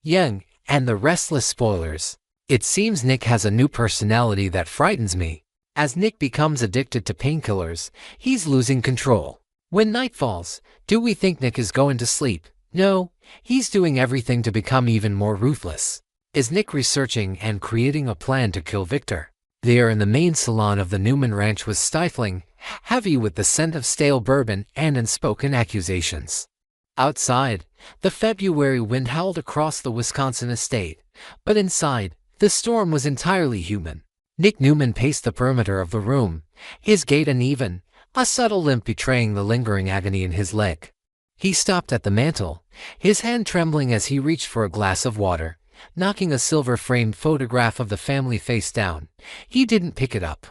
Young, and the restless spoilers. It seems Nick has a new personality that frightens me. As Nick becomes addicted to painkillers, he's losing control. When night falls, do we think Nick is going to sleep? No, he's doing everything to become even more ruthless. Is Nick researching and creating a plan to kill Victor? The air in the main salon of the Newman ranch was stifling, heavy with the scent of stale bourbon and unspoken accusations. Outside, the February wind howled across the Wisconsin estate, but inside, the storm was entirely human. Nick Newman paced the perimeter of the room, his gait uneven, a subtle limp betraying the lingering agony in his leg. He stopped at the mantel, his hand trembling as he reached for a glass of water, knocking a silver-framed photograph of the family face down. He didn't pick it up.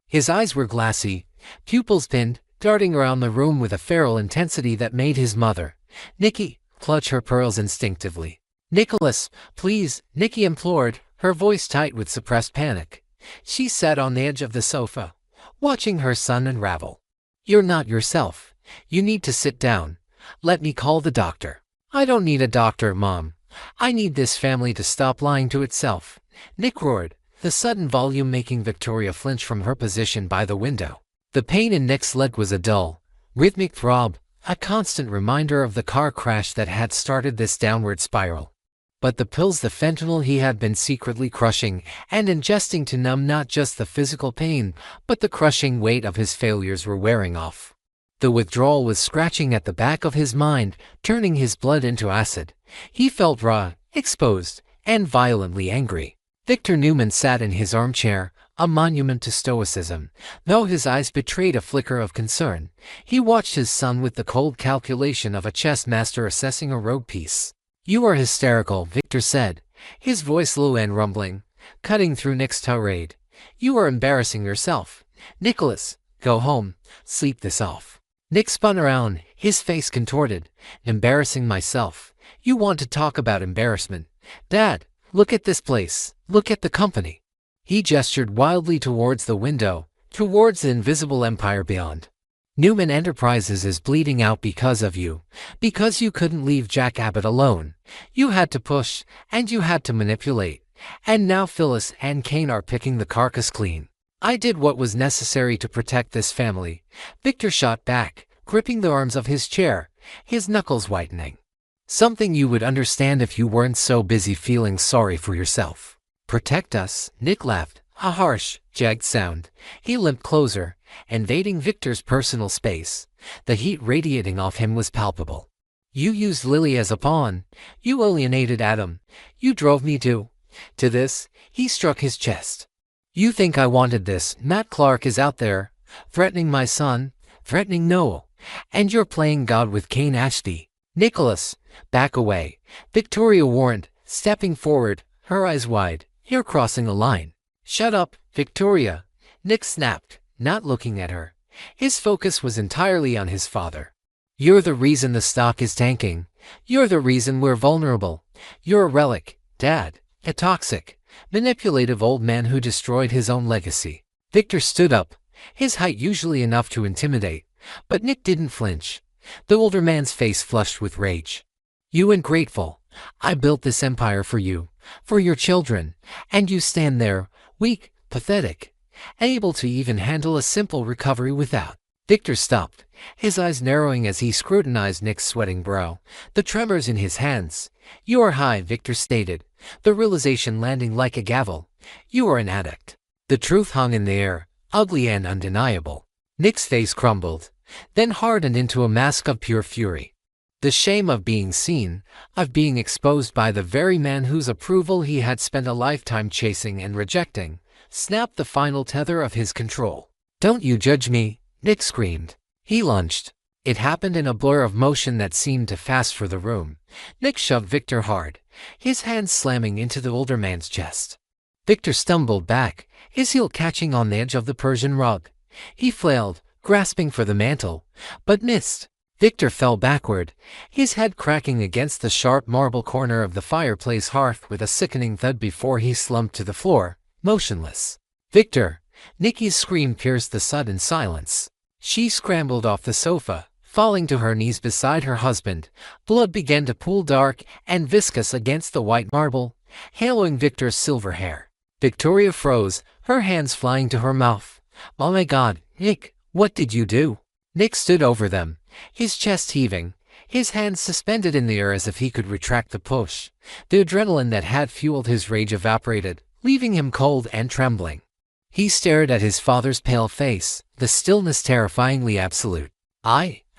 His eyes were glassy, pupils pinned, darting around the room with a feral intensity that made his mother, Nikki, clutch her pearls instinctively. "Nicholas, please," Nikki implored, her voice tight with suppressed panic. She sat on the edge of the sofa, watching her son unravel. "You're not yourself. You need to sit down. Let me call the doctor." "I don't need a doctor, Mom. I need this family to stop lying to itself," Nick roared, the sudden volume making Victoria flinch from her position by the window. The pain in Nick's leg was a dull, rhythmic throb, a constant reminder of the car crash that had started this downward spiral. But the pills, the fentanyl he had been secretly crushing and ingesting to numb not just the physical pain, but the crushing weight of his failures, were wearing off. The withdrawal was scratching at the back of his mind, turning his blood into acid. He felt raw, exposed, and violently angry. Victor Newman sat in his armchair, a monument to stoicism, though his eyes betrayed a flicker of concern. He watched his son with the cold calculation of a chess master assessing a rogue piece. "You are hysterical," Victor said, his voice low and rumbling, cutting through Nick's tirade. "You are embarrassing yourself. Nicholas, go home, sleep this off." Nick spun around, his face contorted. "Embarrassing myself? You want to talk about embarrassment? Dad, look at this place. Look at the company." He gestured wildly towards the window, towards the invisible empire beyond. "Newman Enterprises is bleeding out because of you, because you couldn't leave Jack Abbott alone. You had to push, and you had to manipulate. And now Phyllis and Kane are picking the carcass clean. I did what was necessary to protect this family." Victor shot back, gripping the arms of his chair, his knuckles whitening. "Something you would understand if you weren't so busy feeling sorry for yourself." "Protect us," Nick laughed, a harsh, jagged sound. He limped closer, invading Victor's personal space. The heat radiating off him was palpable. "You used Lily as a pawn. You alienated Adam. You drove me to this." He struck his chest. "You think I wanted this? Matt Clark is out there, threatening my son, threatening Noel, and you're playing God with Kane Ashby." "Nicholas, back away," Victoria warned, stepping forward, her eyes wide. "You're crossing a line." "Shut up, Victoria," Nick snapped, not looking at her. His focus was entirely on his father. "You're the reason the stock is tanking. You're the reason we're vulnerable. You're a relic, Dad, a toxic, manipulative old man who destroyed his own legacy." Victor stood up, his height usually enough to intimidate, but Nick didn't flinch. The older man's face flushed with rage. "You ungrateful. I built this empire for you, for your children, and you stand there, weak, pathetic, unable to even handle a simple recovery without." Victor stopped, his eyes narrowing as he scrutinized Nick's sweating brow, the tremors in his hands. "You are high," Victor stated, the realization landing like a gavel. "You are an addict." The truth hung in the air, ugly and undeniable. Nick's face crumbled, then hardened into a mask of pure fury. The shame of being seen, of being exposed by the very man whose approval he had spent a lifetime chasing and rejecting, snapped the final tether of his control. "Don't you judge me," Nick screamed. He lunged. It happened in a blur of motion that seemed too fast for the room. Nick shoved Victor hard, his hands slamming into the older man's chest. Victor stumbled back, his heel catching on the edge of the Persian rug. He flailed, grasping for the mantel, but missed. Victor fell backward, his head cracking against the sharp marble corner of the fireplace hearth with a sickening thud before he slumped to the floor, motionless. "Victor!" Nikki's scream pierced the sudden silence. She scrambled off the sofa, falling to her knees beside her husband. Blood began to pool dark and viscous against the white marble, haloing Victor's silver hair. Victoria froze, her hands flying to her mouth. "Oh my God, Nick, what did you do?" Nick stood over them, his chest heaving, his hands suspended in the air as if he could retract the push. The adrenaline that had fueled his rage evaporated, leaving him cold and trembling. He stared at his father's pale face, the stillness terrifyingly absolute.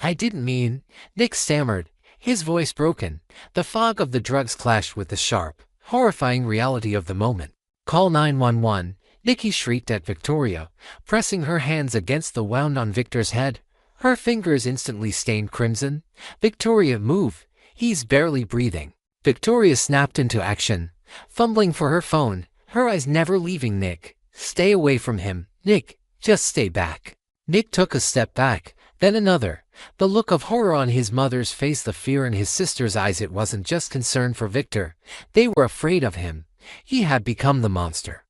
I didn't mean," Nick stammered, his voice broken. The fog of the drugs clashed with the sharp, horrifying reality of the moment. "Call 911, Nicky shrieked at Victoria, pressing her hands against the wound on Victor's head. Her fingers instantly stained crimson. "Victoria, move. He's barely breathing." Victoria snapped into action, fumbling for her phone, her eyes never leaving Nick. "Stay away from him, Nick. Just stay back." Nick took a step back, then another. The look of horror on his mother's face, the fear in his sister's eyes. It wasn't just concern for Victor. They were afraid of him. He had become the monster.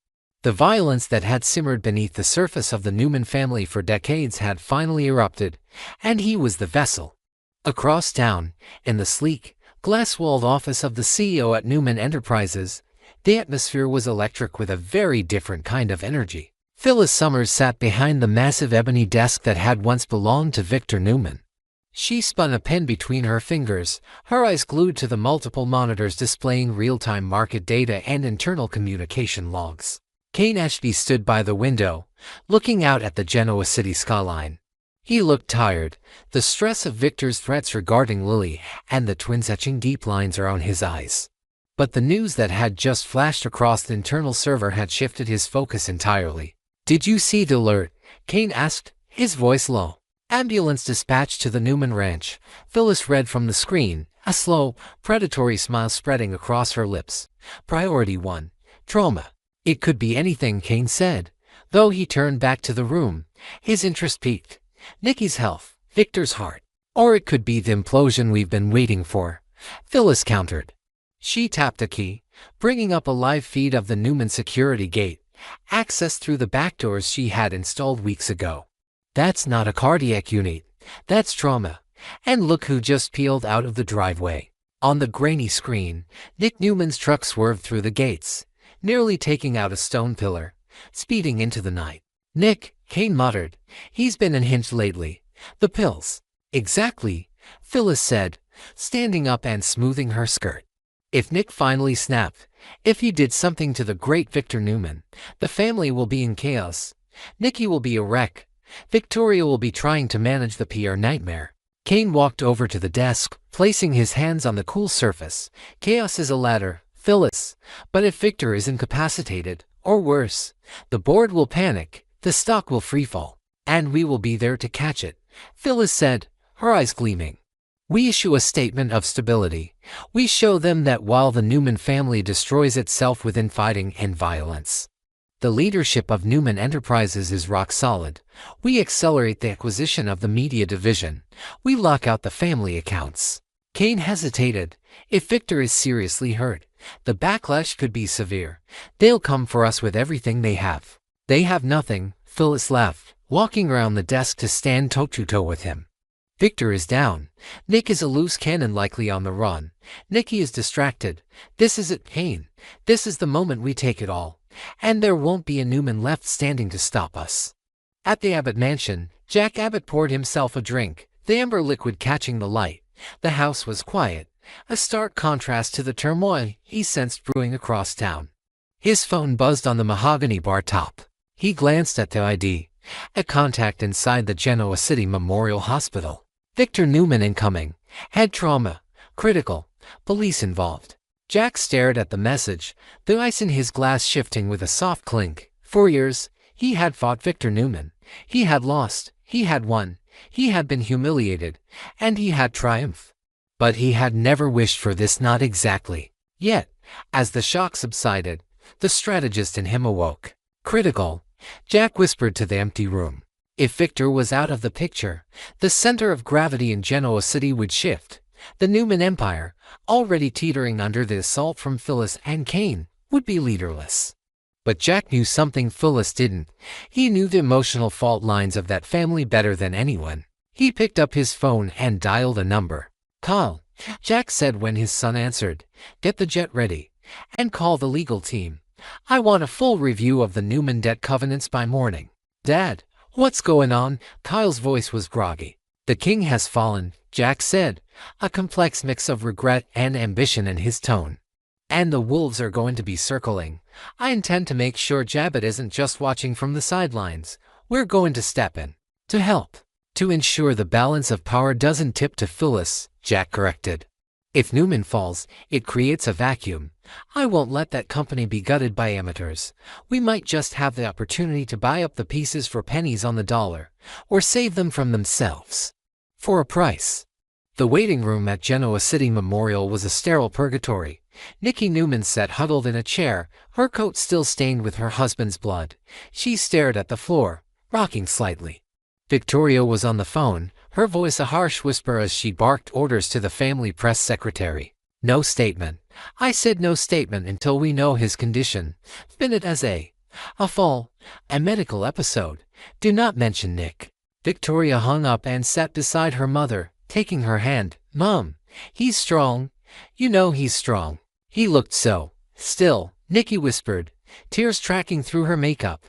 The violence that had simmered beneath the surface of the Newman family for decades had finally erupted, and he was the vessel. Across town, in the sleek, glass-walled office of the CEO at Newman Enterprises, the atmosphere was electric with a very different kind of energy. Phyllis Summers sat behind the massive ebony desk that had once belonged to Victor Newman. She spun a pen between her fingers, her eyes glued to the multiple monitors displaying real-time market data and internal communication logs. Kane Ashby stood by the window, looking out at the Genoa City skyline. He looked tired, the stress of Victor's threats regarding Lily and the twins etching deep lines around his eyes. But the news that had just flashed across the internal server had shifted his focus entirely. "Did you see the alert?" Kane asked, his voice low. "Ambulance dispatched to the Newman ranch," Phyllis read from the screen, a slow, predatory smile spreading across her lips. "Priority 1. Trauma." "It could be anything," Kane said, though he turned back to the room, his interest piqued. "Nicky's health, Victor's heart. Or it could be the implosion we've been waiting for," Phyllis countered. She tapped a key, bringing up a live feed of the Newman security gate, accessed through the back doors she had installed weeks ago. "That's not a cardiac unit, that's trauma. And look who just peeled out of the driveway." On the grainy screen, Nick Newman's truck swerved through the gates, nearly taking out a stone pillar, speeding into the night. "Nick," Kane muttered, "he's been unhinged lately. The pills." "Exactly," Phyllis said, standing up and smoothing her skirt. "If Nick finally snapped, if he did something to the great Victor Newman, the family will be in chaos. Nicky will be a wreck. Victoria will be trying to manage the PR nightmare." Kane walked over to the desk, placing his hands on the cool surface. "Chaos is a ladder, Phyllis, but if Victor is incapacitated, or worse, the board will panic, the stock will freefall, and we will be there to catch it," Phyllis said, her eyes gleaming. "We issue a statement of stability. We show them that while the Newman family destroys itself with infighting and violence, the leadership of Newman Enterprises is rock solid. We accelerate the acquisition of the media division. We lock out the family accounts." Kane hesitated. "If Victor is seriously hurt, the backlash could be severe. They'll come for us with everything they have." "They have nothing," Phyllis laughed, walking around the desk to stand toe-to-toe with him. "Victor is down. Nick is a loose cannon likely on the run. Nicky is distracted. This is it, Kane. This is the moment we take it all. And there won't be a Newman left standing to stop us." At the Abbott mansion, Jack Abbott poured himself a drink, the amber liquid catching the light. The house was quiet, a stark contrast to the turmoil he sensed brewing across town. His phone buzzed on the mahogany bar top. He glanced at the ID, a contact inside the Genoa City Memorial Hospital. "Victor Newman incoming. Head trauma. Critical. Police involved." Jack stared at the message, the ice in his glass shifting with a soft clink. For years, he had fought Victor Newman. He had lost. He had won. He had been humiliated. And he had triumphed. But he had never wished for this, not exactly. Yet, as the shock subsided, the strategist in him awoke. "Critical," Jack whispered to the empty room. If Victor was out of the picture, the center of gravity in Genoa City would shift. The Newman Empire, already teetering under the assault from Phyllis and Kane, would be leaderless. But Jack knew something Phyllis didn't. He knew the emotional fault lines of that family better than anyone. He picked up his phone and dialed a number. "Call," Jack said when his son answered. "Get the jet ready. And call the legal team. I want a full review of the Newman debt covenants by morning." "Dad, what's going on?" Kyle's voice was groggy. "The king has fallen," Jack said, a complex mix of regret and ambition in his tone. "And the wolves are going to be circling. I intend to make sure Jabbit isn't just watching from the sidelines. We're going to step in. To help. To ensure the balance of power doesn't tip to Phyllis," Jack corrected. "If Newman falls, it creates a vacuum. I won't let that company be gutted by amateurs. We might just have the opportunity to buy up the pieces for pennies on the dollar, or save them from themselves. For a price." The waiting room at Genoa City Memorial was a sterile purgatory. Nikki Newman sat huddled in a chair, her coat still stained with her husband's blood. She stared at the floor, rocking slightly. Victoria was on the phone, her voice a harsh whisper as she barked orders to the family press secretary. "No statement. I said no statement until we know his condition. Spin it as a fall, a medical episode. Do not mention Nick." Victoria hung up and sat beside her mother, taking her hand. "Mom, he's strong. You know he's strong." "He looked so. Still," Nikki whispered, tears tracking through her makeup.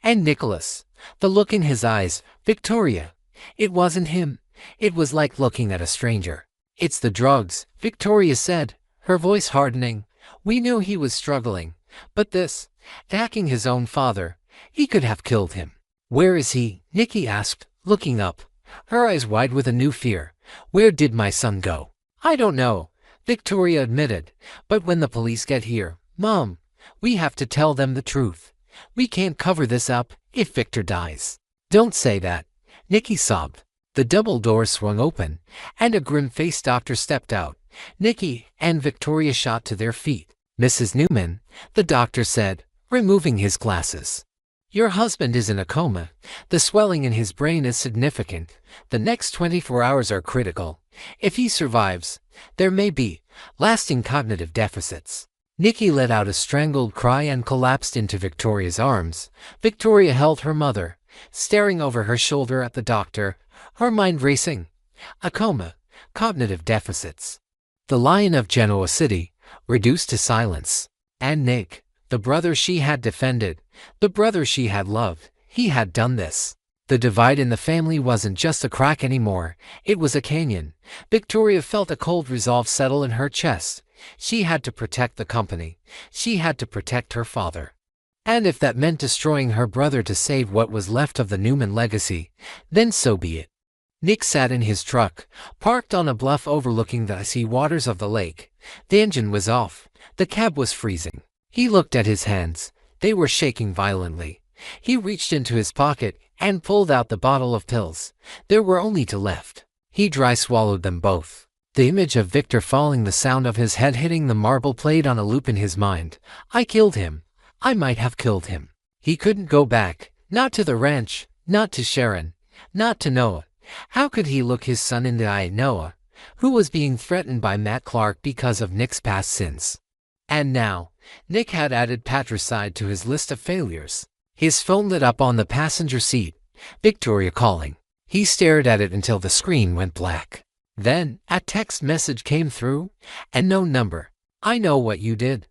"And Nicholas. The look in his eyes, Victoria. It wasn't him. It was like looking at a stranger." "It's the drugs," Victoria said, her voice hardening. "We knew he was struggling. But this, attacking his own father, he could have killed him." "Where is he?" Nikki asked, looking up, her eyes wide with a new fear. "Where did my son go?" "I don't know," Victoria admitted. "But when the police get here, Mom, we have to tell them the truth. We can't cover this up if Victor dies." "Don't say that," Nikki sobbed. The double doors swung open, and a grim-faced doctor stepped out. Nikki and Victoria shot to their feet. "Mrs. Newman," the doctor said, removing his glasses. "Your husband is in a coma. The swelling in his brain is significant. The next 24 hours are critical. If he survives, there may be lasting cognitive deficits." Nikki let out a strangled cry and collapsed into Victoria's arms. Victoria held her mother, staring over her shoulder at the doctor, her mind racing. A coma, cognitive deficits. The Lion of Genoa City, reduced to silence. And Nick, the brother she had defended, the brother she had loved, he had done this. The divide in the family wasn't just a crack anymore, it was a canyon. Victoria felt a cold resolve settle in her chest. She had to protect the company. She had to protect her father. And if that meant destroying her brother to save what was left of the Newman legacy, then so be it. Nick sat in his truck, parked on a bluff overlooking the icy waters of the lake. The engine was off. The cab was freezing. He looked at his hands. They were shaking violently. He reached into his pocket and pulled out the bottle of pills. There were only two left. He dry swallowed them both. The image of Victor falling, the sound of his head hitting the marble played on a loop in his mind. I killed him. I might have killed him. He couldn't go back. Not to the ranch. Not to Sharon. Not to Noah. How could he look his son in the eye? Noah, who was being threatened by Matt Clark because of Nick's past sins. And now, Nick had added patricide to his list of failures. His phone lit up on the passenger seat. Victoria calling. He stared at it until the screen went black. Then, a text message came through. And no number. "I know what you did.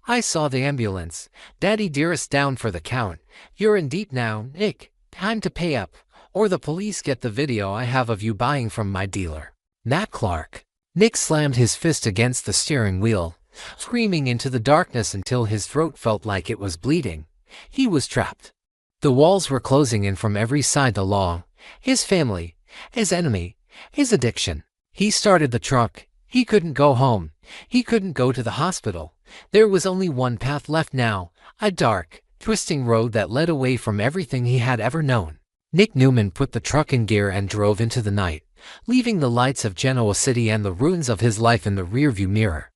I saw the ambulance. Daddy dearest down for the count. You're in deep now, Nick. Time to pay up, or the police get the video I have of you buying from my dealer. Matt Clark." Nick slammed his fist against the steering wheel, screaming into the darkness until his throat felt like it was bleeding. He was trapped. The walls were closing in from every side: the law, his family, his enemy, his addiction. He started the truck. He couldn't go home. He couldn't go to the hospital. There was only one path left now, a dark, twisting road that led away from everything he had ever known. Nick Newman put the truck in gear and drove into the night, leaving the lights of Genoa City and the ruins of his life in the rearview mirror.